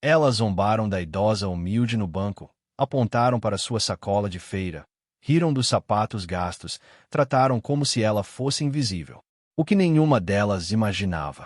Elas zombaram da idosa humilde no banco, apontaram para sua sacola de feira, riram dos sapatos gastos, trataram como se ela fosse invisível. O que nenhuma delas imaginava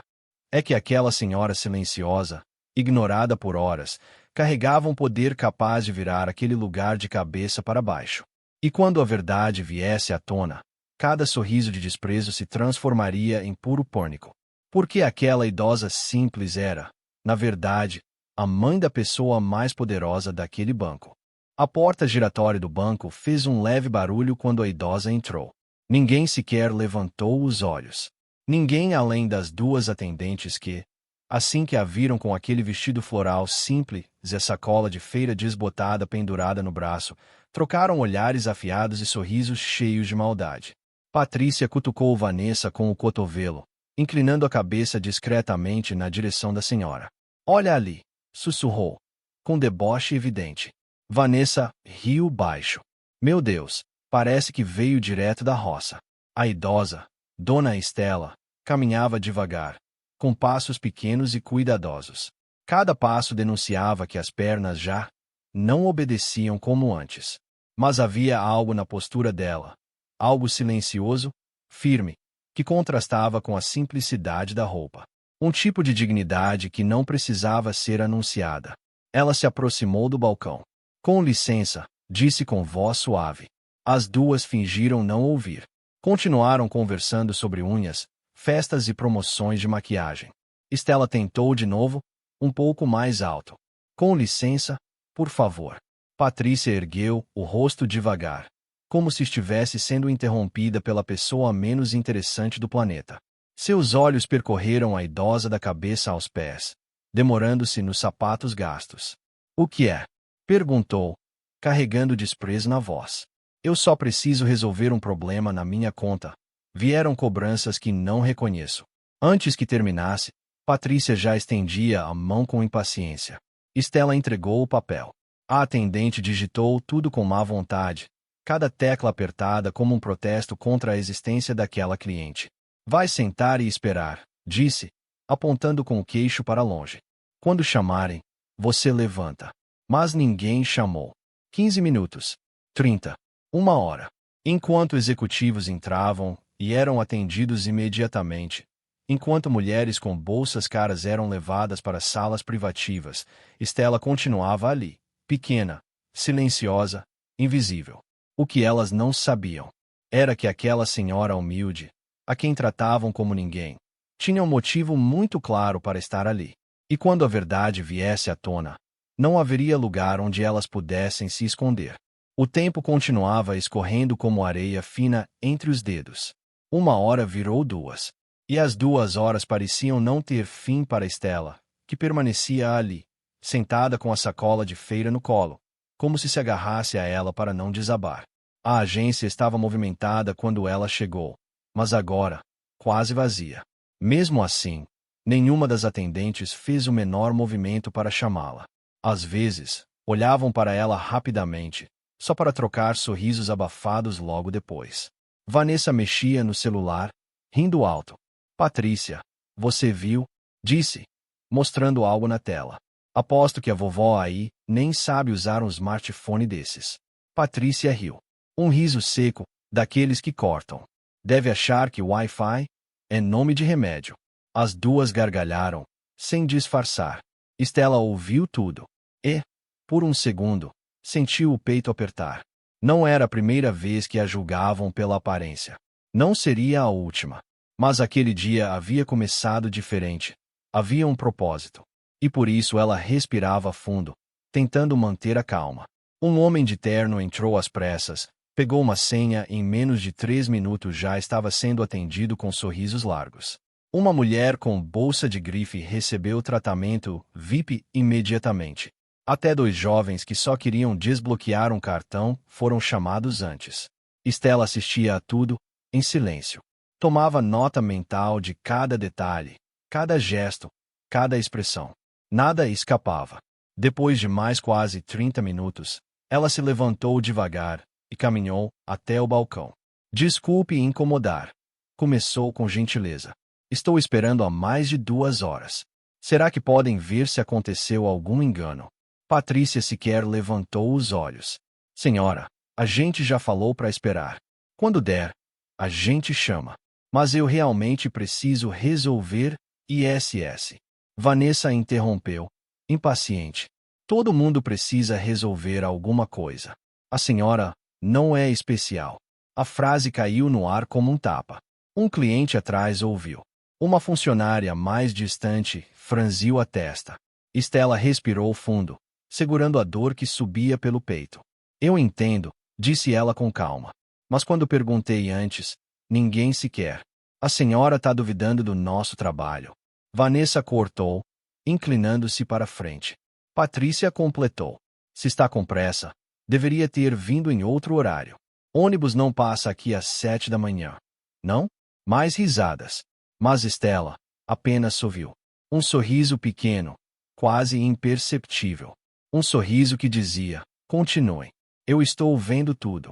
é que aquela senhora silenciosa, ignorada por horas, carregava um poder capaz de virar aquele lugar de cabeça para baixo. E quando a verdade viesse à tona, cada sorriso de desprezo se transformaria em puro pânico. Porque aquela idosa simples era, na verdade, a mãe da pessoa mais poderosa daquele banco. A porta giratória do banco fez um leve barulho quando a idosa entrou. Ninguém sequer levantou os olhos. Ninguém além das duas atendentes que, assim que a viram com aquele vestido floral simples e a sacola de feira desbotada pendurada no braço, trocaram olhares afiados e sorrisos cheios de maldade. Patrícia cutucou Vanessa com o cotovelo, inclinando a cabeça discretamente na direção da senhora. Olha ali, sussurrou, com deboche evidente. Vanessa riu baixo. Meu Deus, parece que veio direto da roça. A idosa, Dona Estela, caminhava devagar, com passos pequenos e cuidadosos. Cada passo denunciava que as pernas já não obedeciam como antes. Mas havia algo na postura dela, algo silencioso, firme, que contrastava com a simplicidade da roupa. Um tipo de dignidade que não precisava ser anunciada. Ela se aproximou do balcão. Com licença, disse com voz suave. As duas fingiram não ouvir. Continuaram conversando sobre unhas, festas e promoções de maquiagem. Estela tentou de novo, um pouco mais alto. Com licença, por favor. Patrícia ergueu o rosto devagar, como se estivesse sendo interrompida pela pessoa menos interessante do planeta. Seus olhos percorreram a idosa da cabeça aos pés, demorando-se nos sapatos gastos. O que é? Perguntou, carregando desprezo na voz. Eu só preciso resolver um problema na minha conta. Vieram cobranças que não reconheço. Antes que terminasse, Patrícia já estendia a mão com impaciência. Estela entregou o papel. A atendente digitou tudo com má vontade, cada tecla apertada como um protesto contra a existência daquela cliente. Vai sentar e esperar, disse, apontando com o queixo para longe. Quando chamarem, você levanta. Mas ninguém chamou. 15 minutos. 30. 1 hora. Enquanto executivos entravam e eram atendidos imediatamente, enquanto mulheres com bolsas caras eram levadas para salas privativas, Estela continuava ali, pequena, silenciosa, invisível. O que elas não sabiam era que aquela senhora humilde, a quem tratavam como ninguém, tinha um motivo muito claro para estar ali. E quando a verdade viesse à tona, não haveria lugar onde elas pudessem se esconder. O tempo continuava escorrendo como areia fina entre os dedos. 1 hora virou 2. E as 2 horas pareciam não ter fim para Estela, que permanecia ali, sentada com a sacola de feira no colo, como se agarrasse a ela para não desabar. A agência estava movimentada quando ela chegou, mas agora, quase vazia. Mesmo assim, nenhuma das atendentes fez o menor movimento para chamá-la. Às vezes, olhavam para ela rapidamente, só para trocar sorrisos abafados logo depois. Vanessa mexia no celular, rindo alto. Patrícia, você viu? Disse, mostrando algo na tela. Aposto que a vovó aí nem sabe usar um smartphone desses. Patrícia riu. Um riso seco, daqueles que cortam. Deve achar que Wi-Fi é nome de remédio. As duas gargalharam, sem disfarçar. Estela ouviu tudo. E, por um segundo, sentiu o peito apertar. Não era a primeira vez que a julgavam pela aparência. Não seria a última. Mas aquele dia havia começado diferente. Havia um propósito. E por isso ela respirava fundo, tentando manter a calma. Um homem de terno entrou às pressas, pegou uma senha e em menos de 3 minutos já estava sendo atendido com sorrisos largos. Uma mulher com bolsa de grife recebeu tratamento VIP imediatamente. Até 2 jovens que só queriam desbloquear um cartão foram chamados antes. Estela assistia a tudo, em silêncio. Tomava nota mental de cada detalhe, cada gesto, cada expressão. Nada escapava. Depois de mais quase 30 minutos, ela se levantou devagar e caminhou até o balcão. Desculpe incomodar. Começou com gentileza. Estou esperando há mais de 2 horas. Será que podem ver se aconteceu algum engano? Patrícia sequer levantou os olhos. Senhora, a gente já falou para esperar. Quando der, a gente chama. Mas eu realmente preciso resolver ISS. Vanessa interrompeu, impaciente. Todo mundo precisa resolver alguma coisa. A senhora não é especial. A frase caiu no ar como um tapa. Um cliente atrás ouviu. Uma funcionária mais distante franziu a testa. Estela respirou fundo, segurando a dor que subia pelo peito. Eu entendo, disse ela com calma. Mas quando perguntei antes, ninguém sequer. A senhora está duvidando do nosso trabalho. Vanessa cortou, inclinando-se para frente. Patrícia completou. Se está com pressa, deveria ter vindo em outro horário. Ônibus não passa aqui às 7 da manhã. Não? Mais risadas. Mas Estela apenas sorriu. Um sorriso pequeno, quase imperceptível. Um sorriso que dizia, continuem. Eu estou vendo tudo.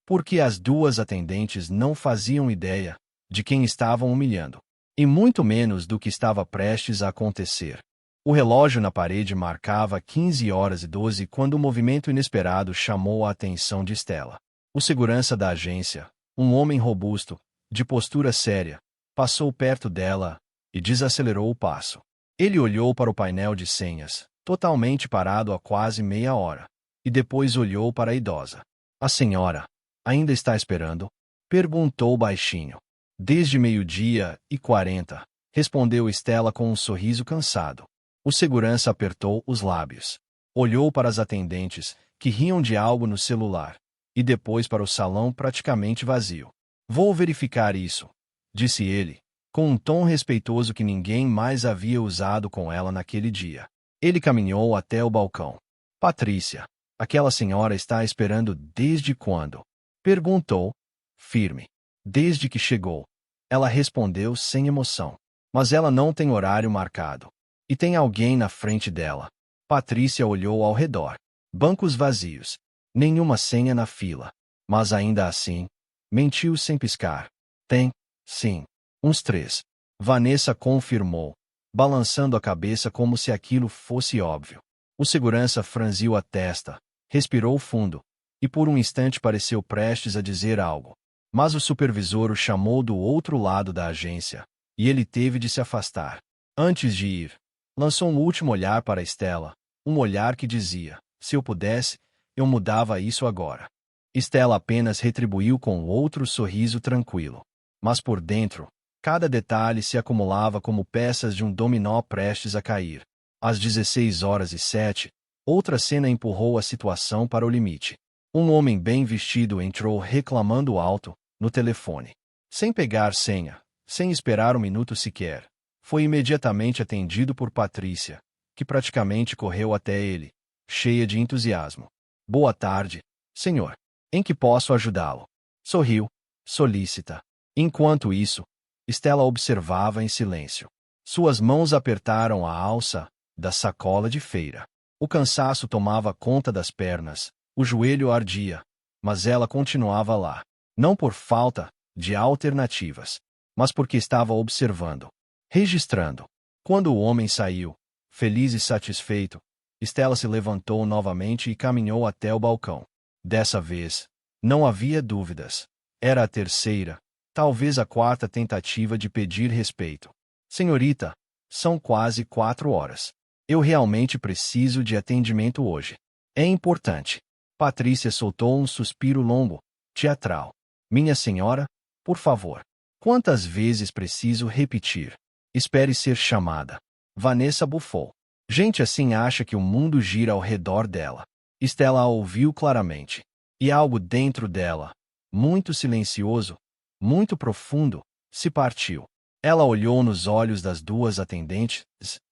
Porque as duas atendentes não faziam ideia de quem estavam humilhando. E muito menos do que estava prestes a acontecer. O relógio na parede marcava 15h12 quando um movimento inesperado chamou a atenção de Estela. O segurança da agência, um homem robusto, de postura séria, passou perto dela e desacelerou o passo. Ele olhou para o painel de senhas, totalmente parado há quase meia hora, e depois olhou para a idosa. A senhora ainda está esperando? Perguntou baixinho. Desde 12h40, respondeu Estela com um sorriso cansado. O segurança apertou os lábios. Olhou para as atendentes, que riam de algo no celular, e depois para o salão praticamente vazio. Vou verificar isso, disse ele, com um tom respeitoso que ninguém mais havia usado com ela naquele dia. Ele caminhou até o balcão. Patrícia, aquela senhora está esperando desde quando? Perguntou, firme. Desde que chegou. Ela respondeu sem emoção. Mas ela não tem horário marcado. E tem alguém na frente dela. Patrícia olhou ao redor. Bancos vazios. Nenhuma senha na fila. Mas ainda assim, mentiu sem piscar. Tem, sim. Uns 3. Vanessa confirmou, balançando a cabeça como se aquilo fosse óbvio. O segurança franziu a testa, respirou fundo, e por um instante pareceu prestes a dizer algo. Mas o supervisor o chamou do outro lado da agência, e ele teve de se afastar. Antes de ir, lançou um último olhar para Estela, um olhar que dizia, se eu pudesse, eu mudava isso agora. Estela apenas retribuiu com outro sorriso tranquilo. Mas por dentro, cada detalhe se acumulava como peças de um dominó prestes a cair. Às 16h07, outra cena empurrou a situação para o limite. Um homem bem vestido entrou reclamando alto, no telefone. Sem pegar senha, sem esperar um minuto sequer, foi imediatamente atendido por Patrícia, que praticamente correu até ele, cheia de entusiasmo. Boa tarde, senhor. Em que posso ajudá-lo? Sorriu, solícita. Enquanto isso, Estela observava em silêncio. Suas mãos apertaram a alça da sacola de feira. O cansaço tomava conta das pernas, o joelho ardia, mas ela continuava lá. Não por falta de alternativas, mas porque estava observando, registrando. Quando o homem saiu, feliz e satisfeito, Estela se levantou novamente e caminhou até o balcão. Dessa vez, não havia dúvidas. Era a terceira, talvez a quarta tentativa de pedir respeito. Senhorita, são quase 4h. Eu realmente preciso de atendimento hoje. É importante. Patrícia soltou um suspiro longo, teatral. Minha senhora, por favor. Quantas vezes preciso repetir? Espere ser chamada. Vanessa bufou. Gente assim acha que o mundo gira ao redor dela. Estela a ouviu claramente. E algo dentro dela, muito silencioso, muito profundo, se partiu. Ela olhou nos olhos das duas atendentes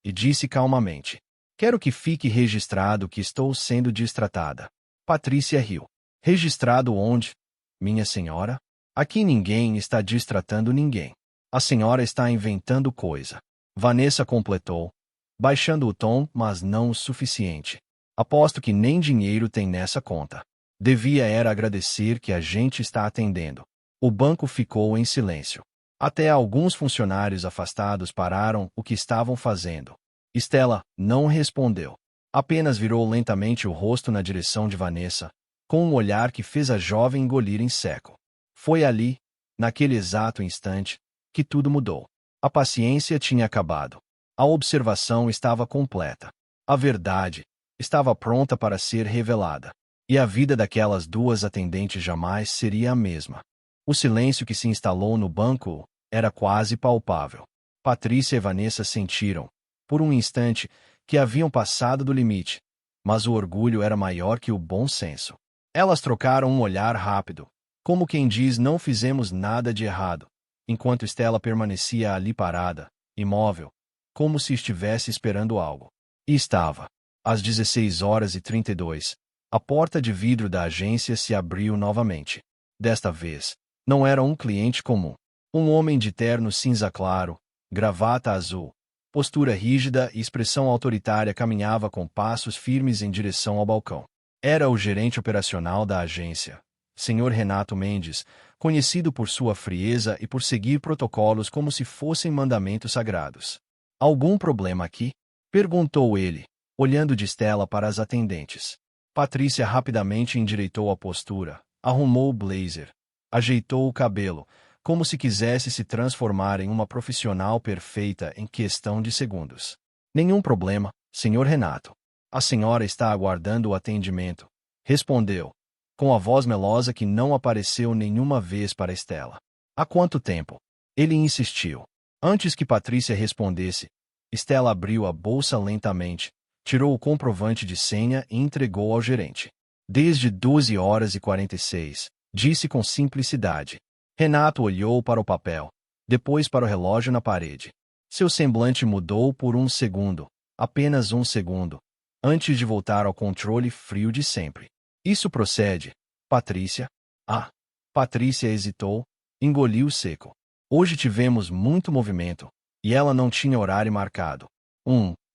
e disse calmamente: quero que fique registrado que estou sendo distratada. Patrícia riu. Registrado onde? Minha senhora? Aqui ninguém está distratando ninguém. A senhora está inventando coisa. Vanessa completou, baixando o tom, mas não o suficiente. Aposto que nem dinheiro tem nessa conta. Devia era agradecer que a gente está atendendo. O banco ficou em silêncio. Até alguns funcionários afastados pararam o que estavam fazendo. Stella não respondeu. Apenas virou lentamente o rosto na direção de Vanessa, com um olhar que fez a jovem engolir em seco. Foi ali, naquele exato instante, que tudo mudou. A paciência tinha acabado. A observação estava completa. A verdade estava pronta para ser revelada. E a vida daquelas duas atendentes jamais seria a mesma. O silêncio que se instalou no banco era quase palpável. Patrícia e Vanessa sentiram, por um instante, que haviam passado do limite, mas o orgulho era maior que o bom senso. Elas trocaram um olhar rápido, como quem diz não fizemos nada de errado, enquanto Stella permanecia ali parada, imóvel, como se estivesse esperando algo. E estava. Às 16h32, a porta de vidro da agência se abriu novamente. Desta vez, não era um cliente comum. Um homem de terno cinza claro, gravata azul, postura rígida e expressão autoritária caminhava com passos firmes em direção ao balcão. Era o gerente operacional da agência, Sr. Renato Mendes, conhecido por sua frieza e por seguir protocolos como se fossem mandamentos sagrados. Algum problema aqui? Perguntou ele, olhando de Stella para as atendentes. Patrícia rapidamente endireitou a postura, arrumou o blazer, ajeitou o cabelo, como se quisesse se transformar em uma profissional perfeita em questão de segundos. Nenhum problema, Sr. Renato. A senhora está aguardando o atendimento, respondeu, com a voz melosa que não apareceu nenhuma vez para Stella. Há quanto tempo? Ele insistiu. Antes que Patrícia respondesse, Stella abriu a bolsa lentamente, tirou o comprovante de senha e entregou ao gerente. Desde 12h46, disse com simplicidade. Renato olhou para o papel, depois para o relógio na parede. Seu semblante mudou por um segundo, apenas um segundo, antes de voltar ao controle frio de sempre. Isso procede, Patrícia? Ah. Patrícia hesitou, engoliu seco. Hoje tivemos muito movimento, e ela não tinha horário marcado.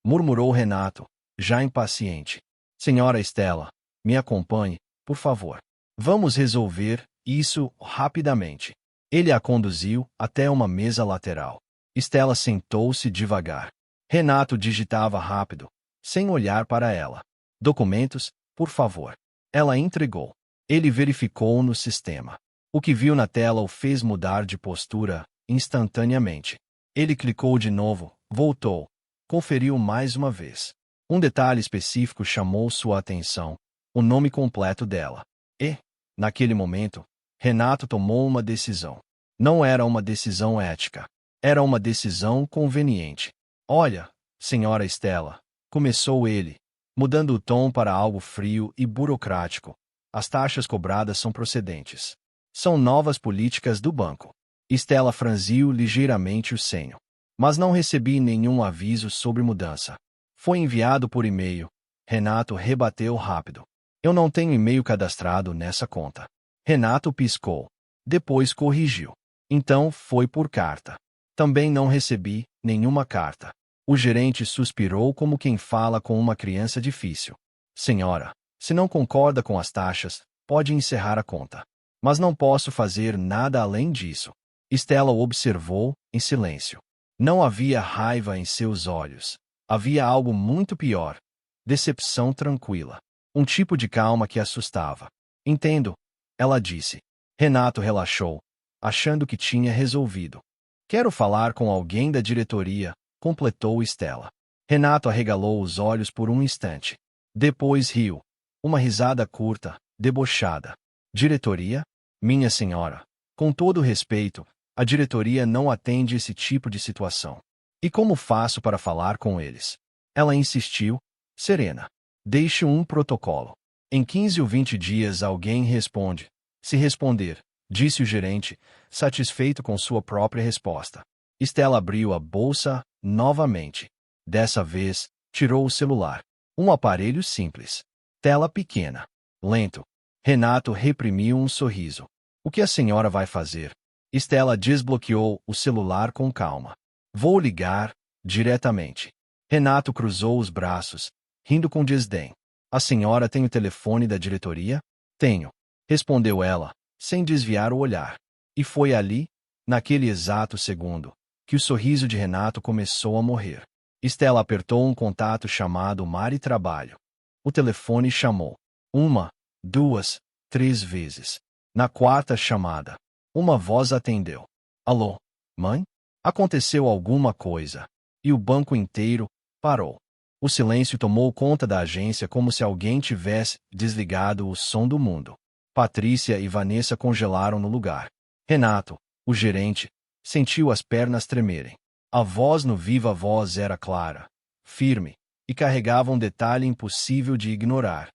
Murmurou Renato, já impaciente. Senhora Stella, me acompanhe, por favor. Vamos resolver isso rapidamente. Ele a conduziu até uma mesa lateral. Stella sentou-se devagar. Renato digitava rápido, sem olhar para ela. Documentos, por favor. Ela entregou. Ele verificou no sistema. O que viu na tela o fez mudar de postura instantaneamente. Ele clicou de novo, voltou, conferiu mais uma vez. Um detalhe específico chamou sua atenção: o nome completo dela. E, naquele momento, Renato tomou uma decisão. Não era uma decisão ética. Era uma decisão conveniente. Olha, senhora Stella, começou ele, mudando o tom para algo frio e burocrático. As taxas cobradas são procedentes. São novas políticas do banco. Stella franziu ligeiramente o senho. Mas não recebi nenhum aviso sobre mudança. Foi enviado por e-mail. Renato rebateu rápido. Eu não tenho e-mail cadastrado nessa conta. Renato piscou. Depois corrigiu. Então foi por carta. Também não recebi nenhuma carta. O gerente suspirou como quem fala com uma criança difícil. Senhora, se não concorda com as taxas, pode encerrar a conta. Mas não posso fazer nada além disso. Stella o observou, em silêncio. Não havia raiva em seus olhos. Havia algo muito pior. Decepção tranquila. Um tipo de calma que assustava. Entendo, ela disse. Renato relaxou, achando que tinha resolvido. Quero falar com alguém da diretoria, completou Stella. Renato arregalou os olhos por um instante. Depois riu. Uma risada curta, debochada. Diretoria? Minha senhora. Com todo respeito, a diretoria não atende esse tipo de situação. E como faço para falar com eles? Ela insistiu, serena. Deixe um protocolo. Em 15 ou 20 dias alguém responde. Se responder, disse o gerente, satisfeito com sua própria resposta. Stella abriu a bolsa novamente. Dessa vez, tirou o celular. Um aparelho simples. Tela pequena. Lento. Renato reprimiu um sorriso. O que a senhora vai fazer? Stella desbloqueou o celular com calma. Vou ligar, diretamente. Renato cruzou os braços, rindo com desdém. A senhora tem o telefone da diretoria? Tenho. Respondeu ela, sem desviar o olhar. E foi ali, naquele exato segundo, que o sorriso de Renato começou a morrer. Estela apertou um contato chamado Mar e Trabalho. O telefone chamou. 1, 2, 3 vezes. Na quarta chamada, uma voz atendeu. Alô, mãe? Aconteceu alguma coisa. E o banco inteiro parou. O silêncio tomou conta da agência como se alguém tivesse desligado o som do mundo. Patrícia e Vanessa congelaram no lugar. Renato, o gerente, sentiu as pernas tremerem. A voz no viva voz era clara, firme, e carregava um detalhe impossível de ignorar.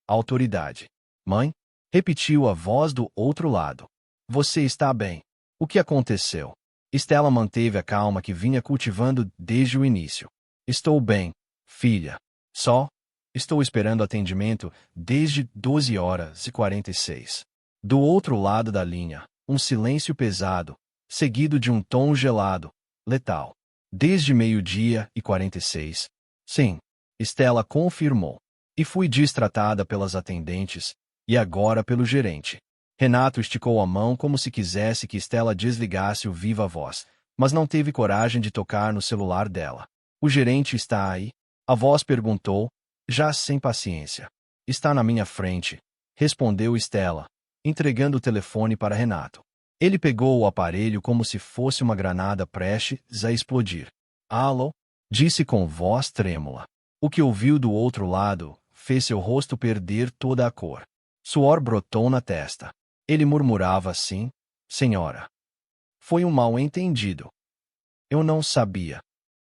Autoridade. Mãe? Repetiu a voz do outro lado. Você está bem. O que aconteceu? Estela manteve a calma que vinha cultivando desde o início. Estou bem, filha. Só estou esperando atendimento desde 12h46. Do outro lado da linha, um silêncio pesado, seguido de um tom gelado, letal. Desde 12h46. Sim, Estela confirmou. E fui distratada pelas atendentes, e agora pelo gerente. Renato esticou a mão como se quisesse que Estela desligasse o viva voz, mas não teve coragem de tocar no celular dela. O gerente está aí? A voz perguntou, já sem paciência. Está na minha frente, respondeu Estela, entregando o telefone para Renato. Ele pegou o aparelho como se fosse uma granada prestes a explodir. Alô? Disse com voz trêmula. O que ouviu do outro lado fez seu rosto perder toda a cor. Suor brotou na testa. Ele murmurava assim: Senhora. Foi um mal-entendido. Eu não sabia.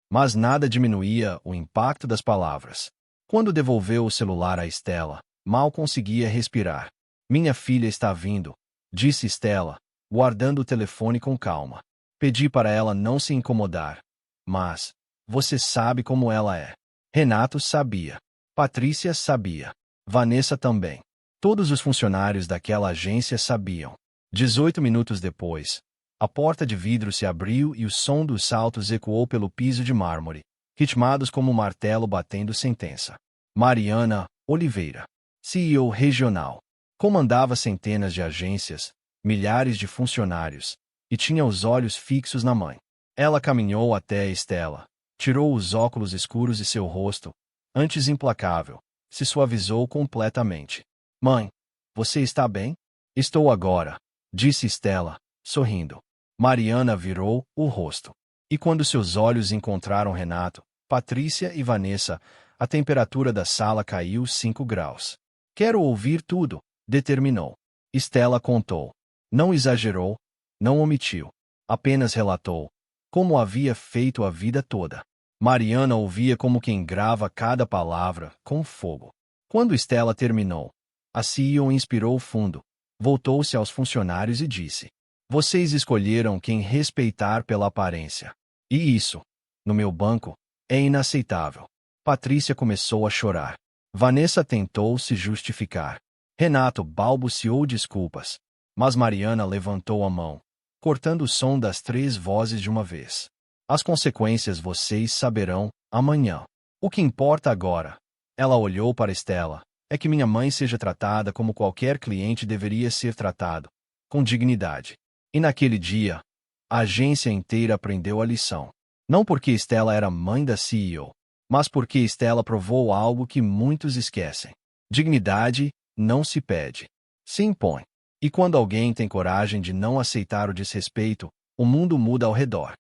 Mas nada diminuía o impacto das palavras. Quando devolveu o celular a Estela, mal conseguia respirar. Minha filha está vindo, disse Estela, guardando o telefone com calma. Pedi para ela não se incomodar. Mas você sabe como ela é. Renato sabia. Patrícia sabia. Vanessa também. Todos os funcionários daquela agência sabiam. 18 minutos depois, a porta de vidro se abriu e o som dos saltos ecoou pelo piso de mármore, ritmados como um martelo batendo sentença. Mariana Oliveira, CEO regional, comandava centenas de agências, milhares de funcionários, e tinha os olhos fixos na mãe. Ela caminhou até Estela, tirou os óculos escuros de seu rosto, antes implacável, se suavizou completamente. Mãe, você está bem? Estou agora, disse Estela, sorrindo. Mariana virou o rosto. E quando seus olhos encontraram Renato, Patrícia e Vanessa, a temperatura da sala caiu 5 graus. Quero ouvir tudo, determinou. Estela contou. Não exagerou, não omitiu. Apenas relatou, como havia feito a vida toda. Mariana ouvia como quem grava cada palavra, com fogo. Quando Estela terminou, a CEO inspirou fundo, voltou-se aos funcionários e disse: Vocês escolheram quem respeitar pela aparência. E isso, no meu banco, é inaceitável. Patrícia começou a chorar. Vanessa tentou se justificar. Renato balbuciou desculpas. Mas Mariana levantou a mão, cortando o som das 3 vozes de uma vez. As consequências vocês saberão amanhã. O que importa agora, ela olhou para Estela, é que minha mãe seja tratada como qualquer cliente deveria ser tratado, com dignidade. E naquele dia, a agência inteira aprendeu a lição. Não porque Estela era mãe da CEO, mas porque Estela provou algo que muitos esquecem. Dignidade não se pede, se impõe. E quando alguém tem coragem de não aceitar o desrespeito, o mundo muda ao redor.